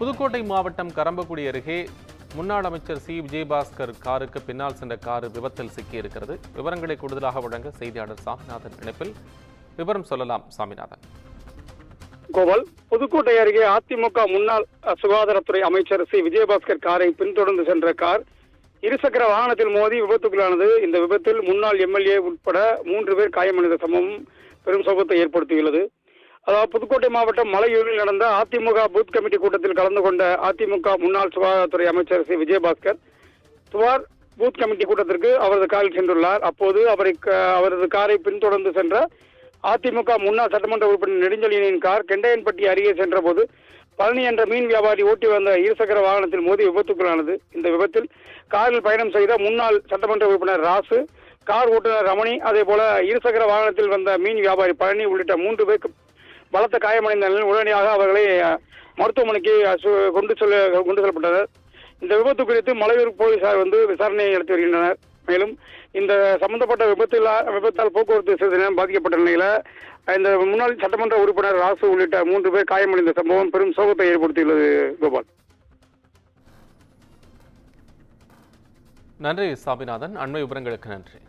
புதுக்கோட்டை மாவட்டம் கரம்பக்குடி அருகே முன்னாள் அமைச்சர் சி விஜயபாஸ்கர் காருக்கு பின்னால் சென்ற கார் விபத்தில் சிக்கியிருக்கிறது. விவரங்களை கூடுதலாக வழங்க செய்தியாளர் சாமிநாதன் இணைப்பில். விவரம் சொல்லலாம் சாமிநாதன். கோபால், புதுக்கோட்டை அருகே அதிமுக முன்னாள் சுகாதாரத்துறை அமைச்சர் சி விஜயபாஸ்கர் காரை பின்தொடர்ந்து சென்ற கார் இருசக்கர வாகனத்தில் மோதி விபத்துக்குள்ளானது. இந்த விபத்தில் முன்னாள் எம்எல்ஏ உட்பட 3 பேர் காயமடைந்த சம்பவம் பெரும் சோகத்தை ஏற்படுத்தியுள்ளது. அதாவது புதுக்கோட்டை மாவட்டம் மலையூரில் நடந்த அதிமுக பூத் கமிட்டி கூட்டத்தில் கலந்து கொண்ட அதிமுக முன்னாள் சுகாதாரத்துறை அமைச்சர் சி விஜயபாஸ்கர் துவார் பூத் கமிட்டி கூட்டத்திற்கு அவரது காரில் சென்றுள்ளார். அப்போது அவரது காரை பின்தொடர்ந்து சென்ற அதிமுக முன்னாள் சட்டமன்ற உறுப்பினர் நெடுஞ்செழியனின் கார் கெண்டையன்பட்டி அருகே சென்ற போது பழனி என்ற மீன் வியாபாரி ஓட்டி வந்த இருசக்கர வாகனத்தில் மோதி விபத்துக்குள்ளானது. இந்த விபத்தில் காரில் பயணம் செய்த முன்னாள் சட்டமன்ற உறுப்பினர் ராசு, கார் ஓட்டுநர் ரமணி, அதே போல இருசக்கர வாகனத்தில் வந்த மீன் வியாபாரி பழனி உள்ளிட்ட 3 பேருக்கு பலத்த காயமடைந்த நிலையில் உடனடியாக அவர்களை மருத்துவமனைக்கு கொண்டு செல்லப்பட்டனர். இந்த விபத்து குறித்து மலையூர் போலீசார் விசாரணை நடத்தி வருகின்றனர். மேலும் இந்த சம்பந்தப்பட்ட விபத்தால் போக்குவரத்து சிறிது நேரம் பாதிக்கப்பட்ட நிலையில இந்த முன்னாள் சட்டமன்ற உறுப்பினர் ராசு உள்ளிட்ட 3 பேர் காயமடைந்த சம்பவம் பெரும் சோகத்தை ஏற்படுத்தியுள்ளது. கோபால், நன்றி சாமிநாதன். அண்மை விவரங்களுக்கு நன்றி.